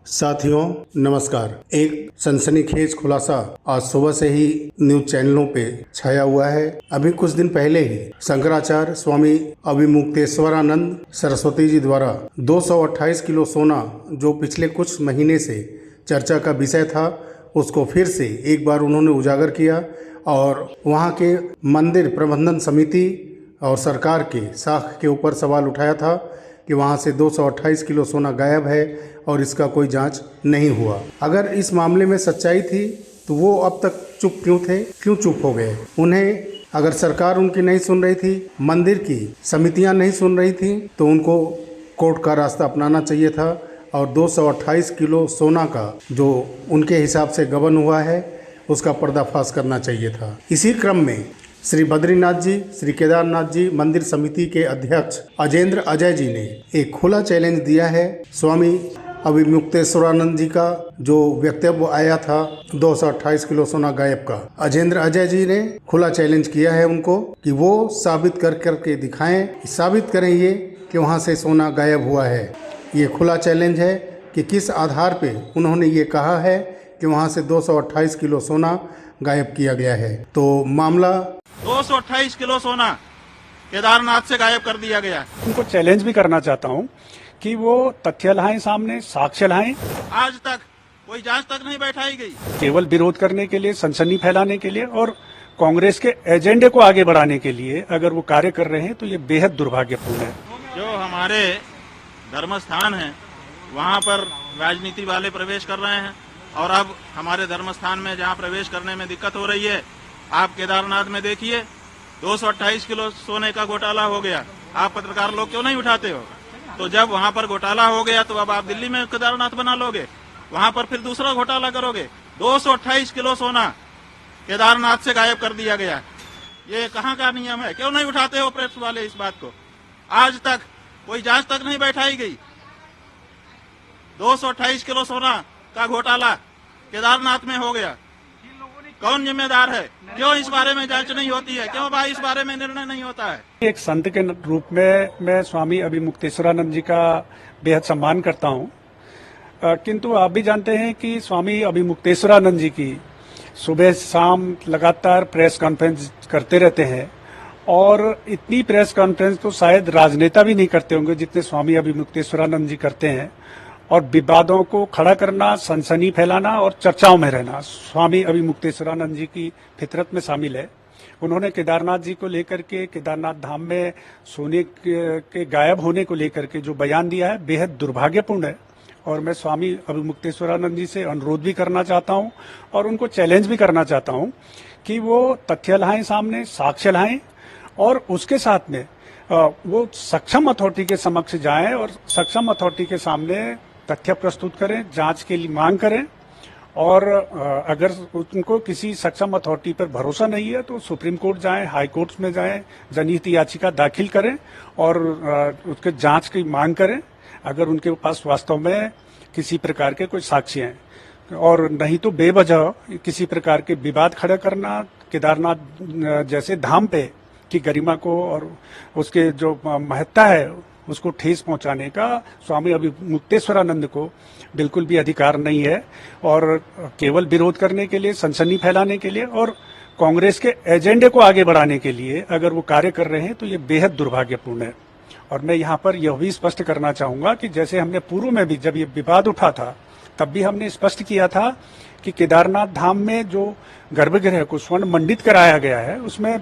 साथियों नमस्कार। एक सनसनीखेज खुलासा आज सुबह से ही न्यूज चैनलों पे छाया हुआ है। अभी कुछ दिन पहले ही शंकराचार्य स्वामी अभिमुक्तेश्वरानंद सरस्वती जी द्वारा 228 किलो सोना, जो पिछले कुछ महीने से चर्चा का विषय था, उसको फिर से एक बार उन्होंने उजागर किया और वहाँ के मंदिर प्रबंधन समिति और सरकार के साख के ऊपर सवाल उठाया था कि वहाँ से 228 किलो सोना गायब है और इसका कोई जांच नहीं हुआ। अगर इस मामले में सच्चाई थी तो वो अब तक चुप क्यों थे, क्यों चुप हो गए? उन्हें अगर सरकार उनकी नहीं सुन रही थी, मंदिर की समितियां नहीं सुन रही थी, तो उनको कोर्ट का रास्ता अपनाना चाहिए था और 228 किलो सोना का जो उनके हिसाब से गबन हुआ है उसका पर्दाफाश करना चाहिए था। इसी क्रम में श्री बद्रीनाथ जी, श्री केदारनाथ जी मंदिर समिति के अध्यक्ष अजेंद्र अजय जी ने एक खुला चैलेंज दिया है। स्वामी अभिमुक्तेश्वरानंद जी का जो वक्तव्य आया था 228 किलो सोना गायब का, अजेंद्र अजय जी ने खुला चैलेंज किया है उनको कि वो साबित करके दिखाएं, साबित करें ये कि वहाँ से सोना गायब हुआ है। ये खुला चैलेंज है कि किस आधार पे उन्होंने ये कहा है कि वहाँ से 228 किलो सोना गायब किया गया है। तो मामला 228 किलो सोना केदारनाथ से गायब कर दिया गया। उनको चैलेंज भी करना चाहता हूं कि वो तथ्य लाएं सामने, साक्ष्य लाएं। आज तक कोई जांच तक नहीं बैठाई गई। केवल विरोध करने के लिए, सनसनी फैलाने के लिए और कांग्रेस के एजेंडे को आगे बढ़ाने के लिए अगर वो कार्य कर रहे हैं तो ये बेहद दुर्भाग्यपूर्ण है। जो हमारे धर्म स्थान है वहाँ पर राजनीति वाले प्रवेश कर रहे हैं और अब हमारे धर्म स्थान में जहाँ प्रवेश करने में दिक्कत हो रही है, आप केदारनाथ में देखिए 228 किलो सोने का घोटाला हो गया। आप पत्रकार लोग क्यों नहीं उठाते हो? तो जब वहाँ पर घोटाला हो गया तो अब आप दिल्ली में केदारनाथ बना लोगे, वहाँ पर फिर दूसरा घोटाला करोगे। 228 किलो सोना केदारनाथ से गायब कर दिया गया। ये कहाँ का नियम है? क्यों नहीं उठाते हो प्रेस वाले इस बात को? आज तक कोई जांच तक नहीं बैठाई गई। 228 किलो सोना का घोटाला केदारनाथ में हो गया। कौन जिम्मेदार है? क्यों इस बारे में जांच नहीं होती है? क्यों भाई इस बारे में निर्णय नहीं होता है? एक संत के रूप में मैं स्वामी अभिमुक्तेश्वरानंद जी का बेहद सम्मान करता हूं, किंतु आप भी जानते हैं कि स्वामी अभिमुक्तेश्वरानंद जी की सुबह शाम लगातार प्रेस कॉन्फ्रेंस करते रहते हैं और इतनी प्रेस कॉन्फ्रेंस तो शायद राजनेता भी नहीं करते होंगे जितने स्वामी अभिमुक्तेश्वरानंद जी करते हैं। और विवादों को खड़ा करना, सनसनी फैलाना और चर्चाओं में रहना स्वामी अभिमुक्तेश्वरानंद जी की फितरत में शामिल है। उन्होंने केदारनाथ जी को लेकर के, केदारनाथ धाम में सोने के गायब होने को लेकर के जो बयान दिया है बेहद दुर्भाग्यपूर्ण है और मैं स्वामी अभिमुक्तेश्वरानंद जी से अनुरोध भी करना चाहता हूं और उनको चैलेंज भी करना चाहता हूं कि वो तथ्य लाएं सामने, साक्ष्य लाएं और उसके साथ में वो सक्षम अथॉरिटी के समक्ष जाएं और सक्षम अथॉरिटी के सामने तथ्य प्रस्तुत करें, जांच के लिए मांग करें और अगर उनको किसी सक्षम अथॉरिटी पर भरोसा नहीं है तो सुप्रीम कोर्ट जाएं, हाई कोर्ट में जाएं, जनहित याचिका दाखिल करें और उसके जांच की मांग करें अगर उनके पास वास्तव में किसी प्रकार के कोई साक्ष्य हैं। और नहीं तो बेवजह किसी प्रकार के विवाद खड़ा करना, केदारनाथ जैसे धाम पे की गरिमा को और उसके जो महत्ता है उसको ठेस पहुंचाने का स्वामी अभिमुक्तेश्वरानंद को बिल्कुल भी अधिकार नहीं है। और केवल विरोध करने के लिए, सनसनी फैलाने के लिए और कांग्रेस के एजेंडे को आगे बढ़ाने के लिए अगर वो कार्य कर रहे हैं तो ये बेहद दुर्भाग्यपूर्ण है। और मैं यहाँ पर यह भी स्पष्ट करना चाहूंगा कि जैसे हमने पूर्व में भी जब ये विवाद उठा था तब भी हमने स्पष्ट किया था कि केदारनाथ धाम में जो गर्भगृह को स्वर्ण मंडित कराया गया है उसमें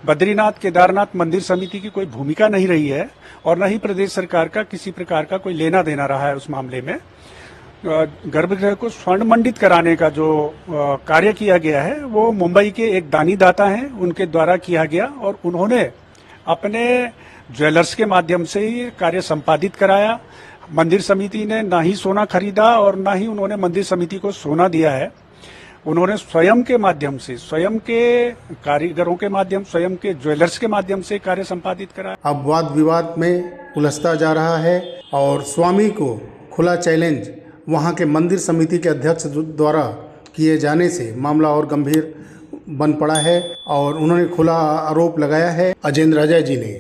बद्रीनाथ केदारनाथ मंदिर समिति की कोई भूमिका नहीं रही है और न ही प्रदेश सरकार का किसी प्रकार का कोई लेना देना रहा है उस मामले में। गर्भगृह को स्वर्ण मंडित कराने का जो कार्य किया गया है वो मुंबई के एक दानी दाता हैं, उनके द्वारा किया गया और उन्होंने अपने ज्वेलर्स के माध्यम से ही कार्य संपादित कराया। मंदिर समिति ने ना ही सोना खरीदा और ना ही उन्होंने मंदिर समिति को सोना दिया है। उन्होंने स्वयं के माध्यम से, स्वयं के कारीगरों के माध्यम, स्वयं के ज्वेलर्स के माध्यम से कार्य संपादित करा। अब वाद विवाद में उलझता जा रहा है और स्वामी को खुला चैलेंज वहां के मंदिर समिति के अध्यक्ष द्वारा किए जाने से मामला और गंभीर बन पड़ा है और उन्होंने खुला आरोप लगाया है अजेंद्र अजय जी ने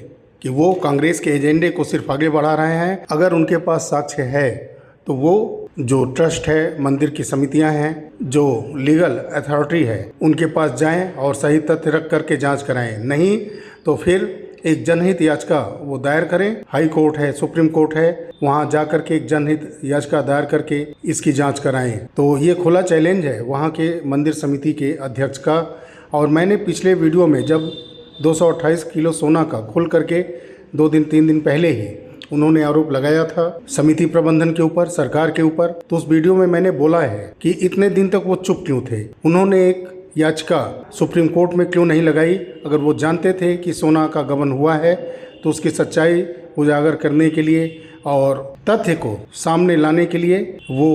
कि वो कांग्रेस के एजेंडे को सिर्फ आगे बढ़ा रहे हैं। अगर उनके पास साक्ष्य है तो वो जो ट्रस्ट है, मंदिर की समितियां हैं, जो लीगल अथॉरिटी है, उनके पास जाएं और सही तथ्य रख करके जांच कराएं। नहीं तो फिर एक जनहित याचिका वो दायर करें। हाई कोर्ट है, सुप्रीम कोर्ट है, वहाँ जा करके एक जनहित याचिका दायर करके इसकी जांच कराएं। तो ये खुला चैलेंज है वहाँ के मंदिर समिति के अध्यक्ष का। और मैंने पिछले वीडियो में जब 228 किलो सोना का खुल करके 2 दिन 3 दिन पहले ही उन्होंने आरोप लगाया था समिति प्रबंधन के ऊपर, सरकार के ऊपर, तो उस वीडियो में मैंने बोला है कि इतने दिन तक वो चुप क्यों थे। उन्होंने एक याचिका सुप्रीम कोर्ट में क्यों नहीं लगाई। अगर वो जानते थे कि सोना का गबन हुआ है तो उसकी सच्चाई उजागर करने के लिए और तथ्य को सामने लाने के लिए वो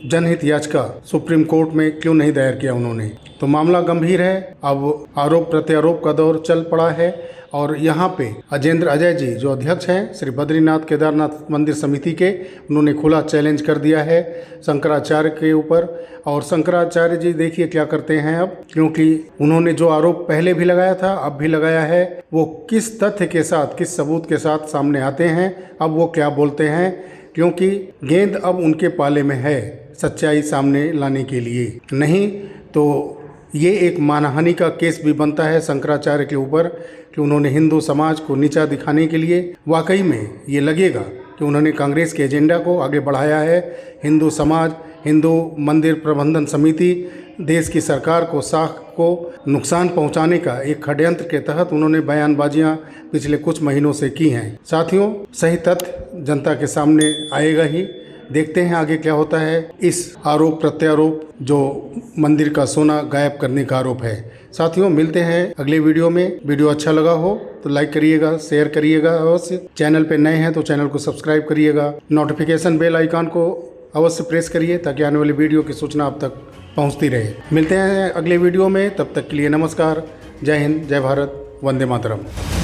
जनहित याचिका सुप्रीम कोर्ट में क्यों नहीं दायर किया उन्होंने। तो मामला गंभीर है। अब आरोप प्रत्यारोप का दौर चल पड़ा है और यहाँ पे अजेंद्र अजय जी जो अध्यक्ष हैं श्री बद्रीनाथ केदारनाथ मंदिर समिति के, उन्होंने खुला चैलेंज कर दिया है शंकराचार्य के ऊपर। और शंकराचार्य जी देखिए क्या करते हैं अब, क्योंकि उन्होंने जो आरोप पहले भी लगाया था, अब भी लगाया है, वो किस तथ्य के साथ, किस सबूत के साथ सामने आते हैं, अब वो क्या बोलते हैं, क्योंकि गेंद अब उनके पाले में है सच्चाई सामने लाने के लिए। नहीं तो ये एक मानहानि का केस भी बनता है शंकराचार्य के ऊपर कि उन्होंने हिंदू समाज को नीचा दिखाने के लिए, वाकई में ये लगेगा कि उन्होंने कांग्रेस के एजेंडा को आगे बढ़ाया है। हिंदू समाज, हिंदू मंदिर प्रबंधन समिति, देश की सरकार को, साख को नुकसान पहुंचाने का एक षड्यंत्र के तहत उन्होंने बयानबाजियां पिछले कुछ महीनों से की हैं। साथियों, सही तथ्य जनता के सामने आएगा ही। देखते हैं आगे क्या होता है इस आरोप प्रत्यारोप जो मंदिर का सोना गायब करने का आरोप है। साथियों, मिलते हैं अगले वीडियो में। वीडियो अच्छा लगा हो तो लाइक करिएगा, शेयर करिएगा अवश्य। चैनल पे नए हैं तो चैनल को सब्सक्राइब करिएगा। नोटिफिकेशन बेल आइकॉन को अवश्य प्रेस करिए ताकि आने वाली वीडियो की सूचना आप तक पहुंचती रहे। मिलते हैं अगले वीडियो में, तब तक के लिए नमस्कार। जय हिंद, जय भारत, वंदे मातरम।